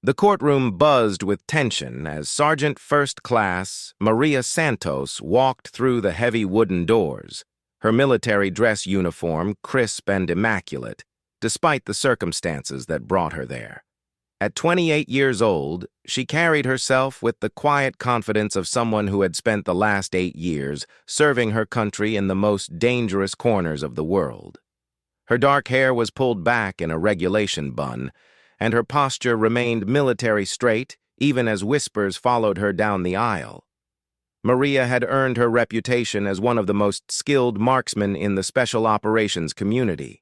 The courtroom buzzed with tension as Sergeant First Class Maria Santos walked through the heavy wooden doors, her military dress uniform crisp and immaculate, despite the circumstances that brought her there. At 28 years old, she carried herself with the quiet confidence of someone who had spent the last 8 years serving her country in the most dangerous corners of the world. Her dark hair was pulled back in a regulation bun, and her posture remained military straight even as whispers followed her down the aisle. Maria had earned her reputation as one of the most skilled marksmen in the special operations community.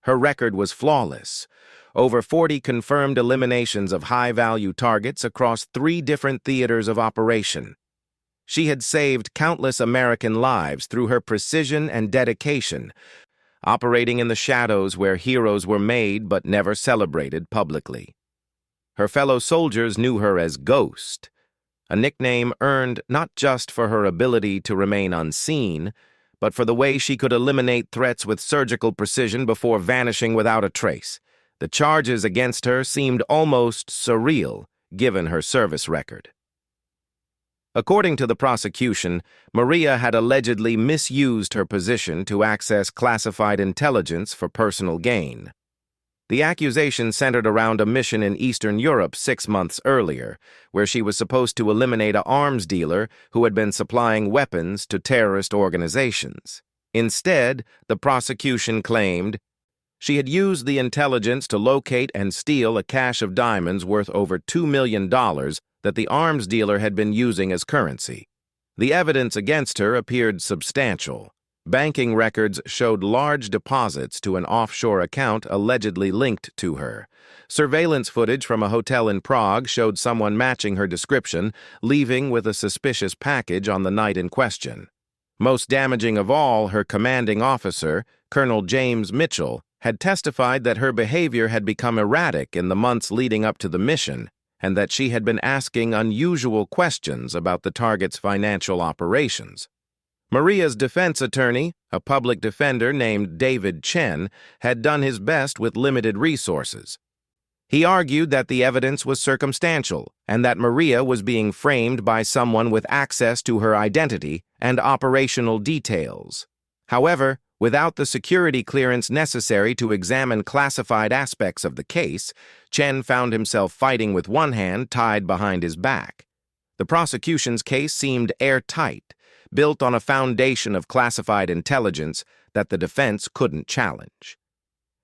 Her record was flawless. Over 40 confirmed eliminations of high-value targets across 3 different theaters of operation. She had saved countless American lives through her precision and dedication, operating in the shadows where heroes were made but never celebrated publicly. Her fellow soldiers knew her as Ghost, a nickname earned not just for her ability to remain unseen, but for the way she could eliminate threats with surgical precision before vanishing without a trace. The charges against her seemed almost surreal, given her service record. According to the prosecution, Maria had allegedly misused her position to access classified intelligence for personal gain. The accusation centered around a mission in Eastern Europe 6 months earlier, where she was supposed to eliminate an arms dealer who had been supplying weapons to terrorist organizations. Instead, the prosecution claimed she had used the intelligence to locate and steal a cache of diamonds worth over $2 million that the arms dealer had been using as currency. The evidence against her appeared substantial. Banking records showed large deposits to an offshore account allegedly linked to her. Surveillance footage from a hotel in Prague showed someone matching her description, leaving with a suspicious package on the night in question. Most damaging of all, her commanding officer, Colonel James Mitchell, had testified that her behavior had become erratic in the months leading up to the mission, and that she had been asking unusual questions about the target's financial operations. Maria's defense attorney, a public defender named David Chen, had done his best with limited resources. He argued that the evidence was circumstantial and that Maria was being framed by someone with access to her identity and operational details. However, without the security clearance necessary to examine classified aspects of the case, Chen found himself fighting with one hand tied behind his back. The prosecution's case seemed airtight, built on a foundation of classified intelligence that the defense couldn't challenge.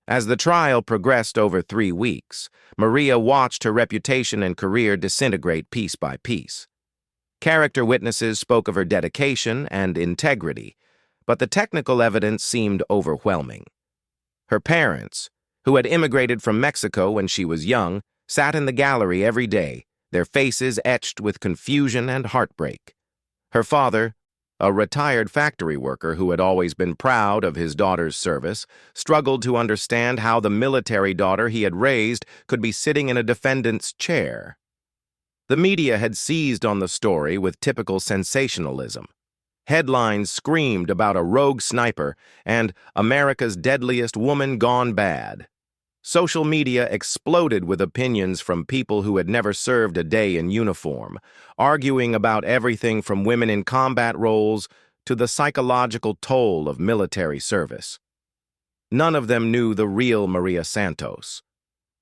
As the trial progressed over 3 weeks, Maria watched her reputation and career disintegrate piece by piece. Character witnesses spoke of her dedication and integrity, but the technical evidence seemed overwhelming. Her parents, who had immigrated from Mexico when she was young, sat in the gallery every day, their faces etched with confusion and heartbreak. Her father, a retired factory worker who had always been proud of his daughter's service, struggled to understand how the military daughter he had raised could be sitting in a defendant's chair. The media had seized on the story with typical sensationalism. Headlines screamed about a rogue sniper and America's deadliest woman gone bad. Social media exploded with opinions from people who had never served a day in uniform, arguing about everything from women in combat roles to the psychological toll of military service. None of them knew the real Maria Santos,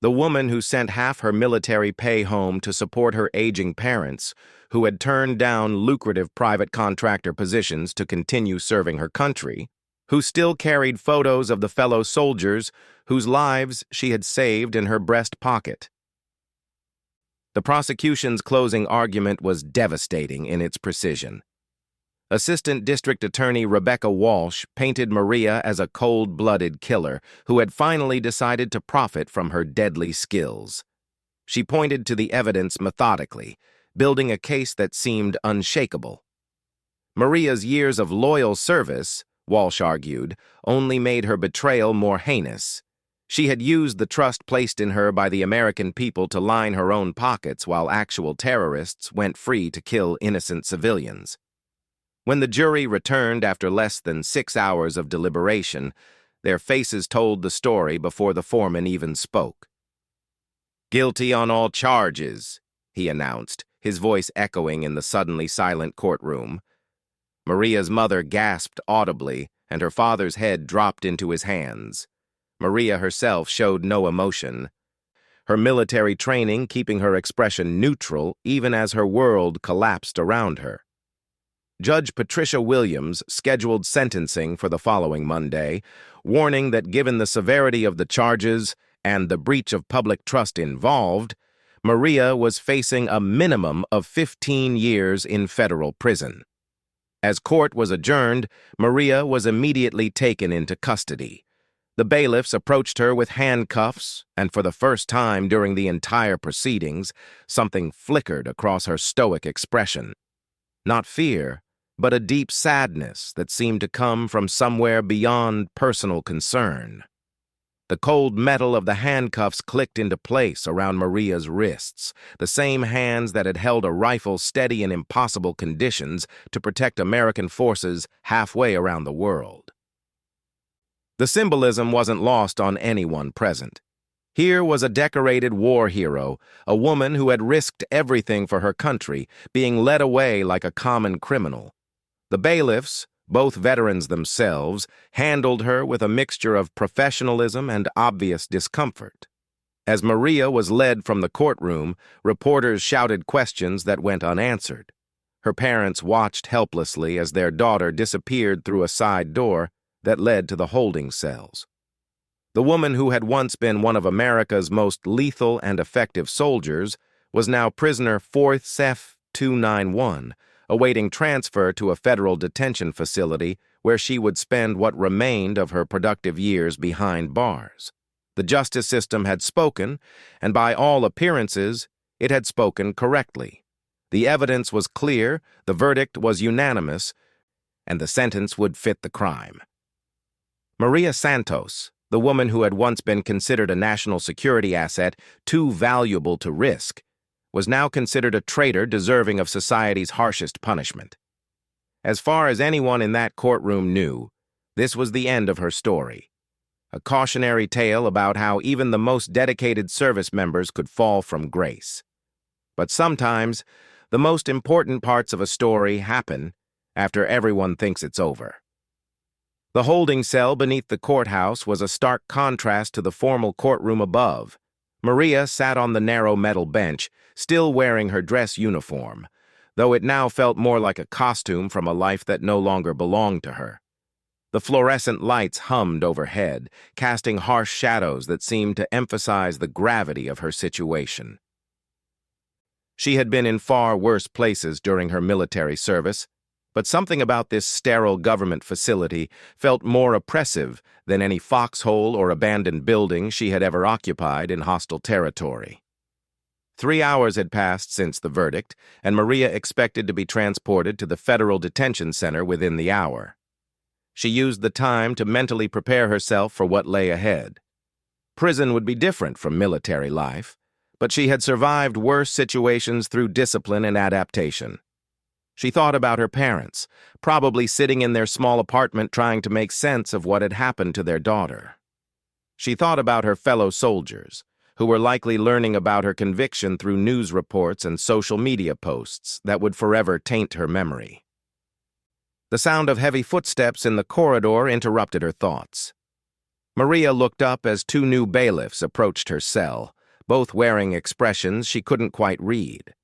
the woman who sent half her military pay home to support her aging parents, who had turned down lucrative private contractor positions to continue serving her country, who still carried photos of the fellow soldiers whose lives she had saved in her breast pocket. The prosecution's closing argument was devastating in its precision. Assistant District Attorney Rebecca Walsh painted Maria as a cold-blooded killer who had finally decided to profit from her deadly skills. She pointed to the evidence methodically, building a case that seemed unshakable. Maria's years of loyal service, Walsh argued, only made her betrayal more heinous. She had used the trust placed in her by the American people to line her own pockets while actual terrorists went free to kill innocent civilians. When the jury returned after less than 6 hours of deliberation, their faces told the story before the foreman even spoke. "Guilty on all charges," he announced, his voice echoing in the suddenly silent courtroom. Maria's mother gasped audibly, and her father's head dropped into his hands. Maria herself showed no emotion, her military training keeping her expression neutral even as her world collapsed around her. Judge Patricia Williams scheduled sentencing for the following Monday, warning that given the severity of the charges and the breach of public trust involved, Maria was facing a minimum of 15 years in federal prison. As court was adjourned, Maria was immediately taken into custody. The bailiffs approached her with handcuffs, and for the first time during the entire proceedings, something flickered across her stoic expression. Not fear, but a deep sadness that seemed to come from somewhere beyond personal concern. The cold metal of the handcuffs clicked into place around Maria's wrists, the same hands that had held a rifle steady in impossible conditions to protect American forces halfway around the world. The symbolism wasn't lost on anyone present. Here was a decorated war hero, a woman who had risked everything for her country, being led away like a common criminal. The bailiffs, both veterans themselves, handled her with a mixture of professionalism and obvious discomfort. As Maria was led from the courtroom, reporters shouted questions that went unanswered. Her parents watched helplessly as their daughter disappeared through a side door that led to the holding cells. The woman who had once been one of America's most lethal and effective soldiers was now prisoner 4th Cef 291, awaiting transfer to a federal detention facility where she would spend what remained of her productive years behind bars. The justice system had spoken, and by all appearances, it had spoken correctly. The evidence was clear, the verdict was unanimous, and the sentence would fit the crime. Maria Santos, the woman who had once been considered a national security asset too valuable to risk, was now considered a traitor deserving of society's harshest punishment. As far as anyone in that courtroom knew, this was the end of her story. A cautionary tale about how even the most dedicated service members could fall from grace. But sometimes, the most important parts of a story happen after everyone thinks it's over. The holding cell beneath the courthouse was a stark contrast to the formal courtroom above. Maria sat on the narrow metal bench, still wearing her dress uniform, though it now felt more like a costume from a life that no longer belonged to her. The fluorescent lights hummed overhead, casting harsh shadows that seemed to emphasize the gravity of her situation. She had been in far worse places during her military service, but something about this sterile government facility felt more oppressive than any foxhole or abandoned building she had ever occupied in hostile territory. 3 hours had passed since the verdict, and Maria expected to be transported to the federal detention center within the hour. She used the time to mentally prepare herself for what lay ahead. Prison would be different from military life, but she had survived worse situations through discipline and adaptation. She thought about her parents, probably sitting in their small apartment trying to make sense of what had happened to their daughter. She thought about her fellow soldiers, who were likely learning about her conviction through news reports and social media posts that would forever taint her memory. The sound of heavy footsteps in the corridor interrupted her thoughts. Maria looked up as 2 new bailiffs approached her cell, both wearing expressions she couldn't quite read.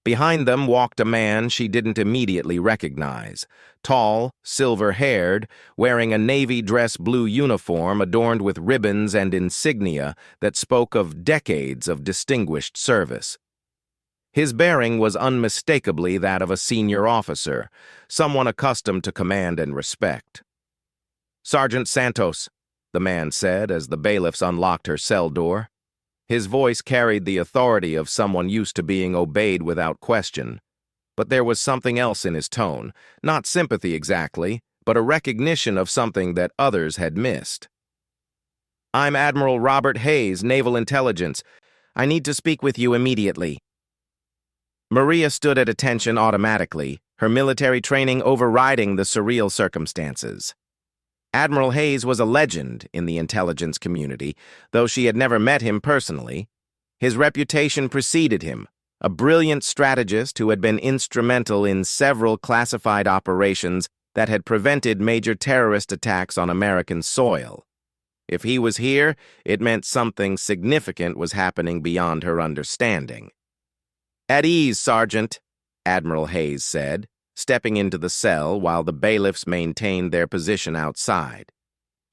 Behind them walked a man she didn't immediately recognize, tall, silver-haired, wearing a navy dress blue uniform adorned with ribbons and insignia that spoke of decades of distinguished service. His bearing was unmistakably that of a senior officer, someone accustomed to command and respect. "Sergeant Santos," the man said as the bailiffs unlocked her cell door. His voice carried the authority of someone used to being obeyed without question. But there was something else in his tone, not sympathy exactly, but a recognition of something that others had missed. "I'm Admiral Robert Hayes, Naval Intelligence. I need to speak with you immediately." Maria stood at attention automatically, her military training overriding the surreal circumstances. Admiral Hayes was a legend in the intelligence community, though she had never met him personally. His reputation preceded him, a brilliant strategist who had been instrumental in several classified operations that had prevented major terrorist attacks on American soil. If he was here, it meant something significant was happening beyond her understanding. "At ease, Sergeant," Admiral Hayes said, stepping into the cell while the bailiffs maintained their position outside.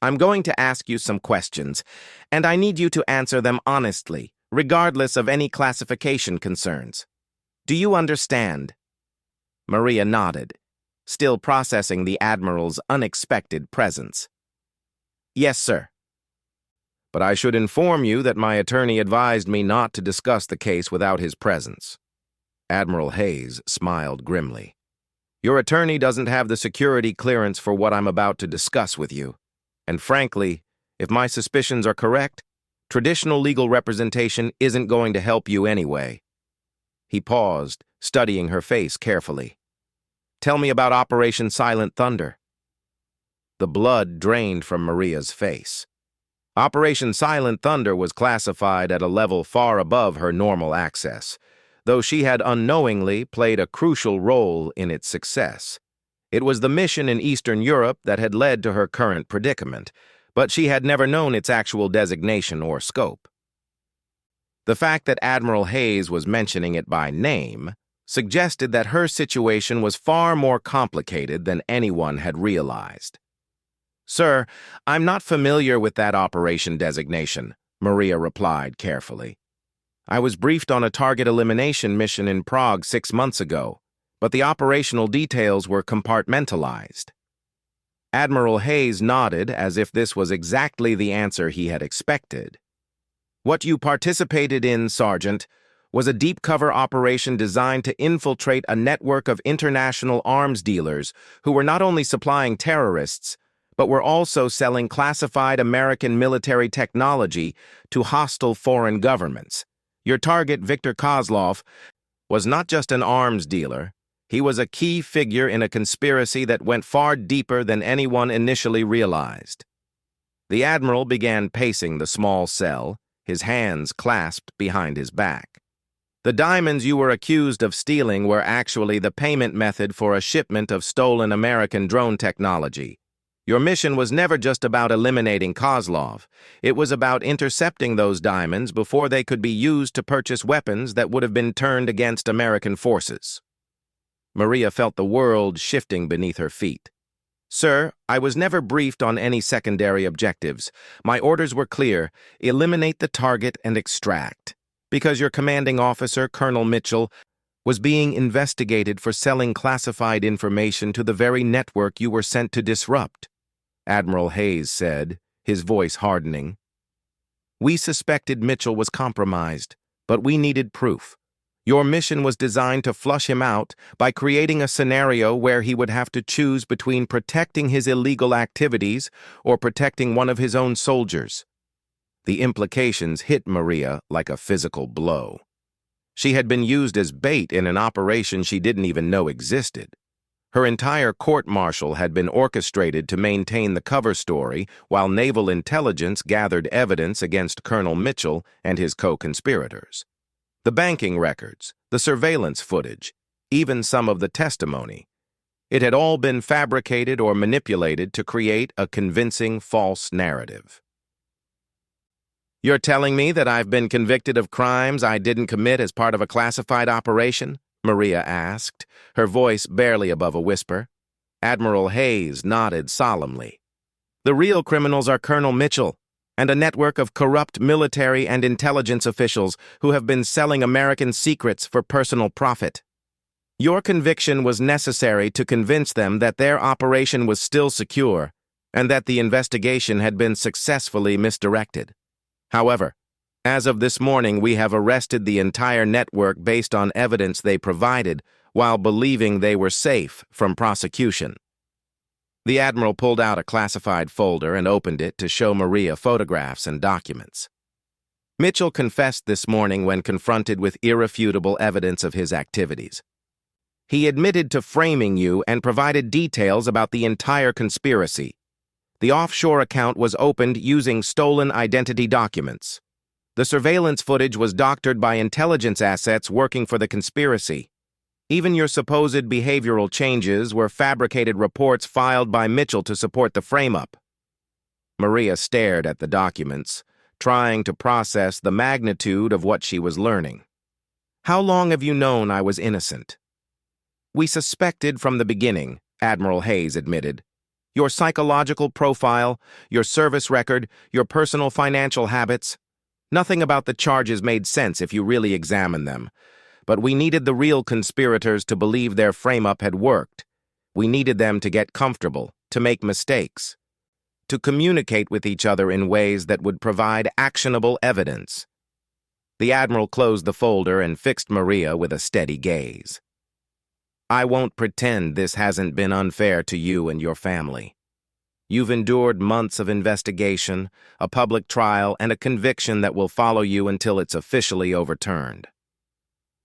"I'm going to ask you some questions, and I need you to answer them honestly, regardless of any classification concerns. Do you understand?" Maria nodded, still processing the Admiral's unexpected presence. "Yes, sir." "But I should inform you that my attorney advised me not to discuss the case without his presence." Admiral Hayes smiled grimly. "Your attorney doesn't have the security clearance for what I'm about to discuss with you. And frankly, if my suspicions are correct, traditional legal representation isn't going to help you anyway." He paused, studying her face carefully. "Tell me about Operation Silent Thunder." The blood drained from Maria's face. Operation Silent Thunder was classified at a level far above her normal access, though she had unknowingly played a crucial role in its success. It was the mission in Eastern Europe that had led to her current predicament, but she had never known its actual designation or scope. The fact that Admiral Hayes was mentioning it by name suggested that her situation was far more complicated than anyone had realized. "Sir, I'm not familiar with that operation designation," Maria replied carefully. "I was briefed on a target elimination mission in Prague 6 months ago, but the operational details were compartmentalized." Admiral Hayes nodded as if this was exactly the answer he had expected. "What you participated in, Sergeant, was a deep-cover operation designed to infiltrate a network of international arms dealers who were not only supplying terrorists, but were also selling classified American military technology to hostile foreign governments. Your target, Viktor Kozlov, was not just an arms dealer. He was a key figure in a conspiracy that went far deeper than anyone initially realized." The Admiral began pacing the small cell, his hands clasped behind his back. "The diamonds you were accused of stealing were actually the payment method for a shipment of stolen American drone technology. Your mission was never just about eliminating Kozlov. It was about intercepting those diamonds before they could be used to purchase weapons that would have been turned against American forces." Maria felt the world shifting beneath her feet. "Sir, I was never briefed on any secondary objectives. My orders were clear: eliminate the target and extract. Because your commanding officer, Colonel Mitchell, was being investigated for selling classified information to the very network you were sent to disrupt," Admiral Hayes said, his voice hardening. "We suspected Mitchell was compromised, but we needed proof. Your mission was designed to flush him out by creating a scenario where he would have to choose between protecting his illegal activities or protecting one of his own soldiers." The implications hit Maria like a physical blow. She had been used as bait in an operation she didn't even know existed. Her entire court-martial had been orchestrated to maintain the cover story while naval intelligence gathered evidence against Colonel Mitchell and his co-conspirators. The banking records, the surveillance footage, even some of the testimony. It had all been fabricated or manipulated to create a convincing false narrative. "You're telling me that I've been convicted of crimes I didn't commit as part of a classified operation?" Maria asked, her voice barely above a whisper. Admiral Hayes nodded solemnly. "The real criminals are Colonel Mitchell and a network of corrupt military and intelligence officials who have been selling American secrets for personal profit. Your conviction was necessary to convince them that their operation was still secure and that the investigation had been successfully misdirected. However, as of this morning, we have arrested the entire network based on evidence they provided while believing they were safe from prosecution." The Admiral pulled out a classified folder and opened it to show Maria photographs and documents. Mitchell confessed this morning when confronted with irrefutable evidence of his activities. He admitted to framing you and provided details about the entire conspiracy. The offshore account was opened using stolen identity documents. The surveillance footage was doctored by intelligence assets working for the conspiracy. Even your supposed behavioral changes were fabricated reports filed by Mitchell to support the frame-up. Maria stared at the documents, trying to process the magnitude of what she was learning. How long have you known I was innocent? We suspected from the beginning, Admiral Hayes admitted. Your psychological profile, your service record, your personal financial habits. Nothing about the charges made sense if you really examine them. But we needed the real conspirators to believe their frame-up had worked. We needed them to get comfortable, to make mistakes, to communicate with each other in ways that would provide actionable evidence. The Admiral closed the folder and fixed Maria with a steady gaze. I won't pretend this hasn't been unfair to you and your family. You've endured months of investigation, a public trial, and a conviction that will follow you until it's officially overturned.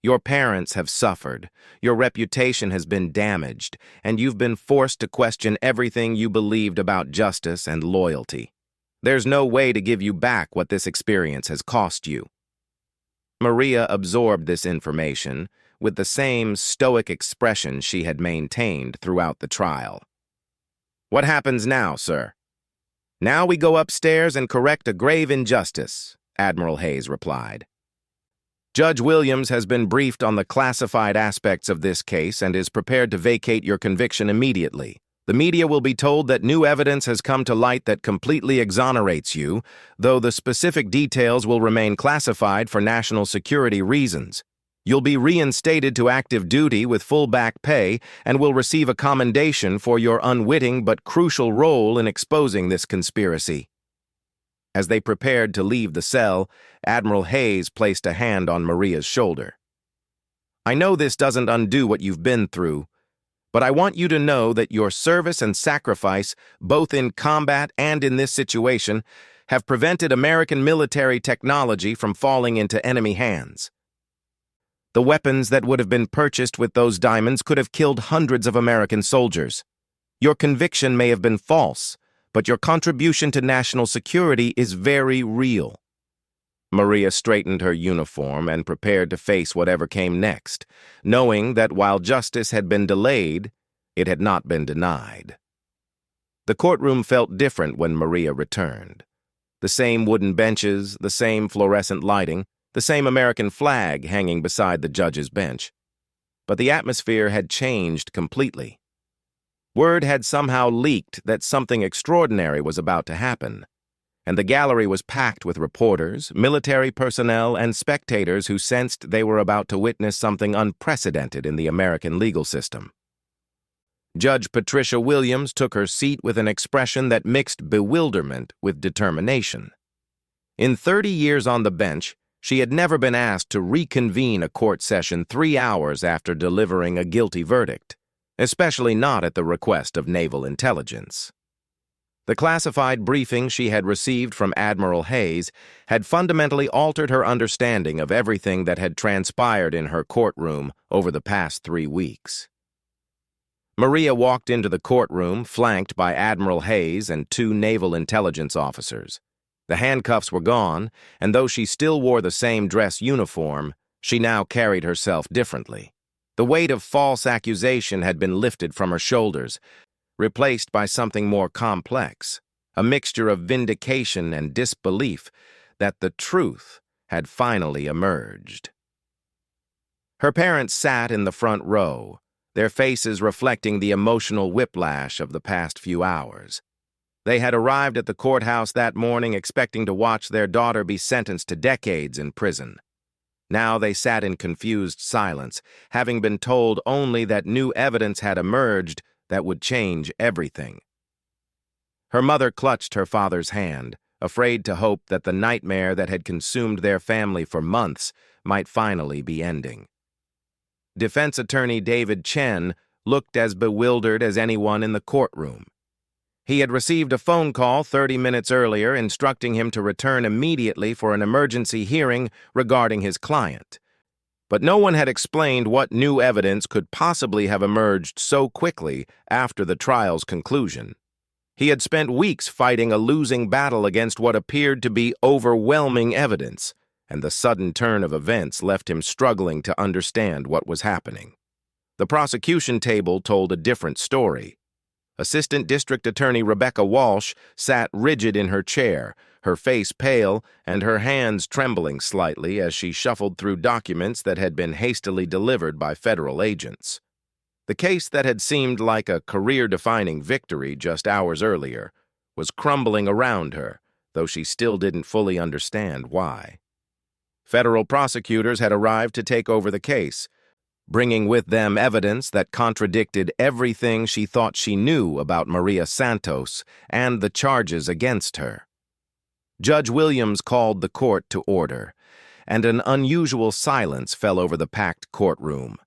Your parents have suffered, your reputation has been damaged, and you've been forced to question everything you believed about justice and loyalty. There's no way to give you back what this experience has cost you. Maria absorbed this information with the same stoic expression she had maintained throughout the trial. What happens now, sir? Now we go upstairs and correct a grave injustice, Admiral Hayes replied. Judge Williams has been briefed on the classified aspects of this case and is prepared to vacate your conviction immediately. The media will be told that new evidence has come to light that completely exonerates you, though the specific details will remain classified for national security reasons. You'll be reinstated to active duty with full back pay and will receive a commendation for your unwitting but crucial role in exposing this conspiracy. As they prepared to leave the cell, Admiral Hayes placed a hand on Maria's shoulder. I know this doesn't undo what you've been through, but I want you to know that your service and sacrifice, both in combat and in this situation, have prevented American military technology from falling into enemy hands. The weapons that would have been purchased with those diamonds could have killed hundreds of American soldiers. Your conviction may have been false, but your contribution to national security is very real. Maria straightened her uniform and prepared to face whatever came next, knowing that while justice had been delayed, it had not been denied. The courtroom felt different when Maria returned. The same wooden benches, the same fluorescent lighting, the same American flag hanging beside the judge's bench. But the atmosphere had changed completely. Word had somehow leaked that something extraordinary was about to happen, and the gallery was packed with reporters, military personnel, and spectators who sensed they were about to witness something unprecedented in the American legal system. Judge Patricia Williams took her seat with an expression that mixed bewilderment with determination. In 30 years on the bench, she had never been asked to reconvene a court session 3 hours after delivering a guilty verdict, especially not at the request of naval intelligence. The classified briefing she had received from Admiral Hayes had fundamentally altered her understanding of everything that had transpired in her courtroom over the past 3 weeks. Maria walked into the courtroom flanked by Admiral Hayes and 2 naval intelligence officers. The handcuffs were gone, and though she still wore the same dress uniform, she now carried herself differently. The weight of false accusation had been lifted from her shoulders, replaced by something more complex, a mixture of vindication and disbelief that the truth had finally emerged. Her parents sat in the front row, their faces reflecting the emotional whiplash of the past few hours. They had arrived at the courthouse that morning expecting to watch their daughter be sentenced to decades in prison. Now they sat in confused silence, having been told only that new evidence had emerged that would change everything. Her mother clutched her father's hand, afraid to hope that the nightmare that had consumed their family for months might finally be ending. Defense attorney David Chen looked as bewildered as anyone in the courtroom. He had received a phone call 30 minutes earlier instructing him to return immediately for an emergency hearing regarding his client. But no one had explained what new evidence could possibly have emerged so quickly after the trial's conclusion. He had spent weeks fighting a losing battle against what appeared to be overwhelming evidence, and the sudden turn of events left him struggling to understand what was happening. The prosecution table told a different story. Assistant District Attorney Rebecca Walsh sat rigid in her chair, her face pale and her hands trembling slightly as she shuffled through documents that had been hastily delivered by federal agents. The case that had seemed like a career-defining victory just hours earlier was crumbling around her, though she still didn't fully understand why. Federal prosecutors had arrived to take over the case, bringing with them evidence that contradicted everything she thought she knew about Maria Santos and the charges against her. Judge Williams called the court to order, and an unusual silence fell over the packed courtroom.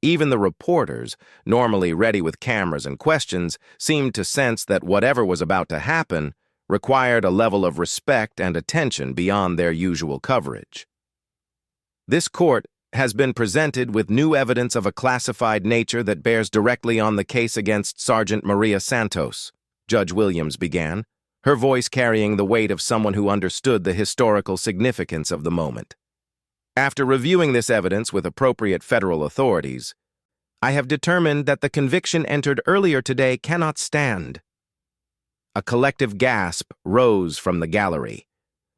Even the reporters, normally ready with cameras and questions, seemed to sense that whatever was about to happen required a level of respect and attention beyond their usual coverage. This court has been presented with new evidence of a classified nature that bears directly on the case against Sergeant Maria Santos, Judge Williams began, her voice carrying the weight of someone who understood the historical significance of the moment. After reviewing this evidence with appropriate federal authorities, I have determined that the conviction entered earlier today cannot stand. A collective gasp rose from the gallery.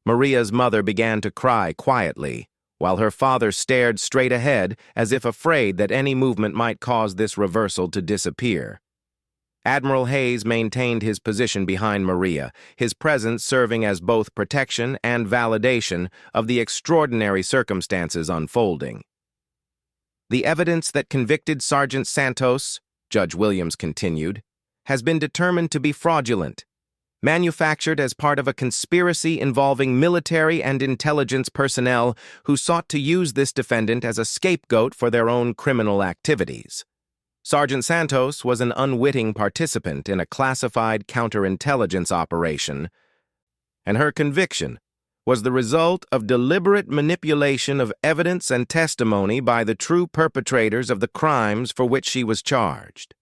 Maria's mother began to cry quietly, while her father stared straight ahead as if afraid that any movement might cause this reversal to disappear. Admiral Hayes maintained his position behind Maria, his presence serving as both protection and validation of the extraordinary circumstances unfolding. The evidence that convicted Sergeant Santos, Judge Williams continued, has been determined to be fraudulent, manufactured as part of a conspiracy involving military and intelligence personnel who sought to use this defendant as a scapegoat for their own criminal activities. Sergeant Santos was an unwitting participant in a classified counterintelligence operation, and her conviction was the result of deliberate manipulation of evidence and testimony by the true perpetrators of the crimes for which she was charged.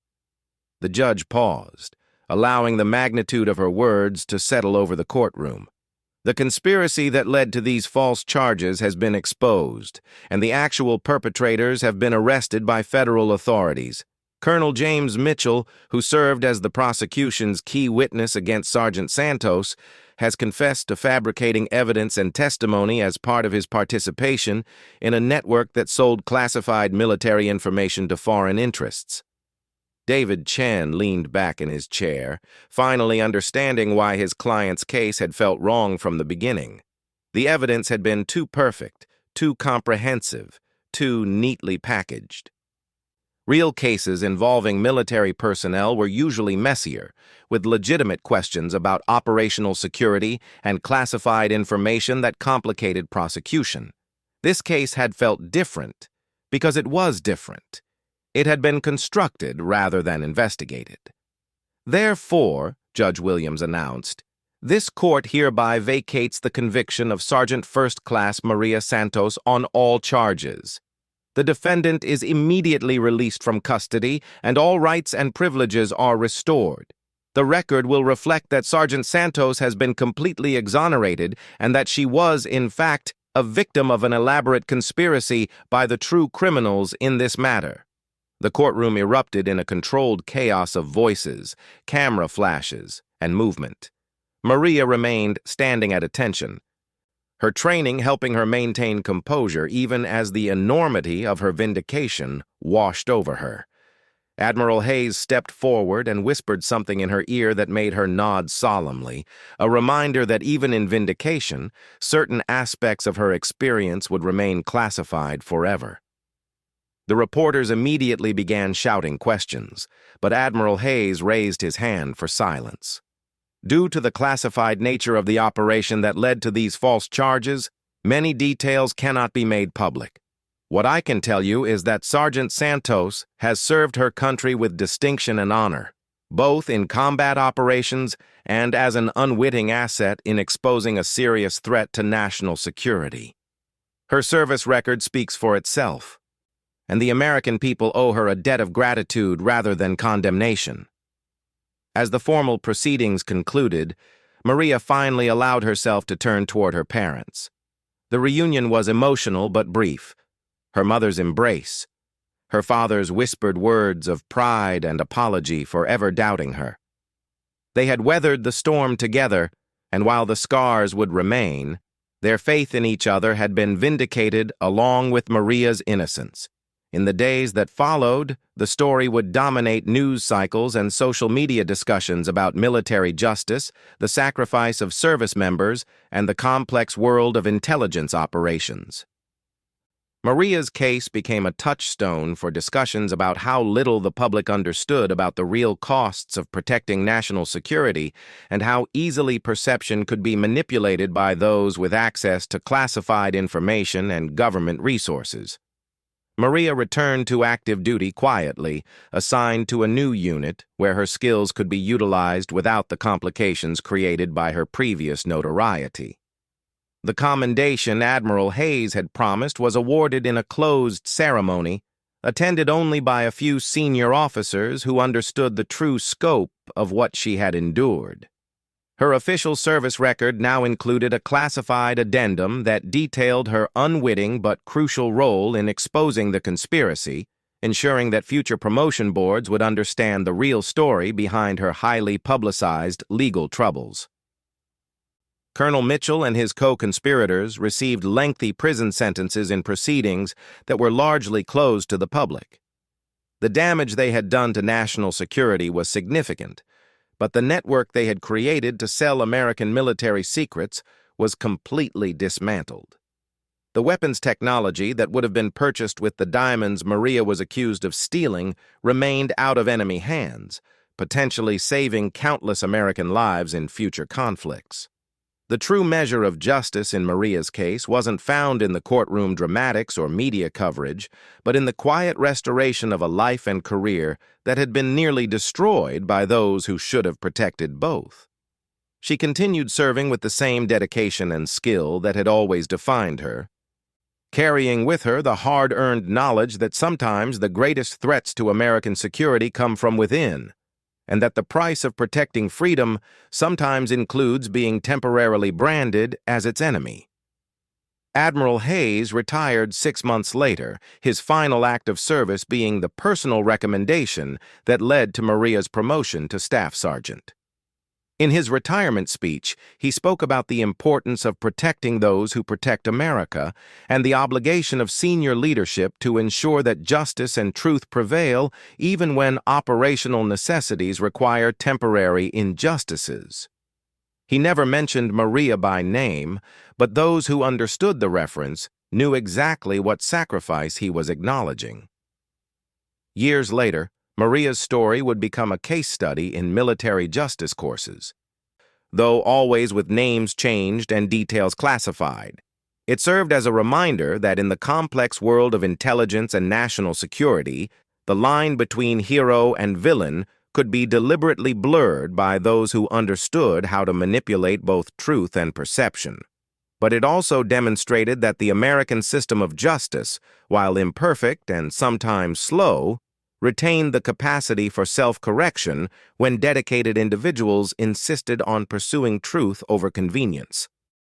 The judge paused, allowing the magnitude of her words to settle over the courtroom. The conspiracy that led to these false charges has been exposed, and the actual perpetrators have been arrested by federal authorities. Colonel James Mitchell, who served as the prosecution's key witness against Sergeant Santos, has confessed to fabricating evidence and testimony as part of his participation in a network that sold classified military information to foreign interests. David Chen leaned back in his chair, finally understanding why his client's case had felt wrong from the beginning. The evidence had been too perfect, too comprehensive, too neatly packaged. Real cases involving military personnel were usually messier, with legitimate questions about operational security and classified information that complicated prosecution. This case had felt different because it was different. It had been constructed rather than investigated. Therefore, Judge Williams announced, this court hereby vacates the conviction of Sergeant First Class Maria Santos on all charges. The defendant is immediately released from custody, and all rights and privileges are restored. The record will reflect that Sergeant Santos has been completely exonerated and that she was, in fact, a victim of an elaborate conspiracy by the true criminals in this matter. The courtroom erupted in a controlled chaos of voices, camera flashes, and movement. Maria remained standing at attention, her training helping her maintain composure even as the enormity of her vindication washed over her. Admiral Hayes stepped forward and whispered something in her ear that made her nod solemnly, a reminder that even in vindication, certain aspects of her experience would remain classified forever. The reporters immediately began shouting questions, but Admiral Hayes raised his hand for silence. Due to the classified nature of the operation that led to these false charges, many details cannot be made public. What I can tell you is that Sergeant Santos has served her country with distinction and honor, both in combat operations and as an unwitting asset in exposing a serious threat to national security. Her service record speaks for itself, and the American people owe her a debt of gratitude rather than condemnation. As the formal proceedings concluded, Maria finally allowed herself to turn toward her parents. The reunion was emotional but brief. Her mother's embrace, her father's whispered words of pride and apology for ever doubting her. They had weathered the storm together, and while the scars would remain, their faith in each other had been vindicated along with Maria's innocence. In the days that followed, the story would dominate news cycles and social media discussions about military justice, the sacrifice of service members, and the complex world of intelligence operations. Maria's case became a touchstone for discussions about how little the public understood about the real costs of protecting national security and how easily perception could be manipulated by those with access to classified information and government resources. Maria returned to active duty quietly, assigned to a new unit where her skills could be utilized without the complications created by her previous notoriety. The commendation Admiral Hayes had promised was awarded in a closed ceremony, attended only by a few senior officers who understood the true scope of what she had endured. Her official service record now included a classified addendum that detailed her unwitting but crucial role in exposing the conspiracy, ensuring that future promotion boards would understand the real story behind her highly publicized legal troubles. Colonel Mitchell and his co-conspirators received lengthy prison sentences in proceedings that were largely closed to the public. The damage they had done to national security was significant, but the network they had created to sell American military secrets was completely dismantled. The weapons technology that would have been purchased with the diamonds Maria was accused of stealing remained out of enemy hands, potentially saving countless American lives in future conflicts. The true measure of justice in Maria's case wasn't found in the courtroom dramatics or media coverage, but in the quiet restoration of a life and career that had been nearly destroyed by those who should have protected both. She continued serving with the same dedication and skill that had always defined her, carrying with her the hard-earned knowledge that sometimes the greatest threats to American security come from within, and that the price of protecting freedom sometimes includes being temporarily branded as its enemy. Admiral Hayes retired 6 months later, his final act of service being the personal recommendation that led to Maria's promotion to staff sergeant. In his retirement speech, he spoke about the importance of protecting those who protect America and the obligation of senior leadership to ensure that justice and truth prevail even when operational necessities require temporary injustices. He never mentioned Maria by name, but those who understood the reference knew exactly what sacrifice he was acknowledging. Years later, Maria's story would become a case study in military justice courses, though always with names changed and details classified. It served as a reminder that in the complex world of intelligence and national security, the line between hero and villain could be deliberately blurred by those who understood how to manipulate both truth and perception. But it also demonstrated that the American system of justice, while imperfect and sometimes slow, retained the capacity for self-correction when dedicated individuals insisted on pursuing truth over convenience.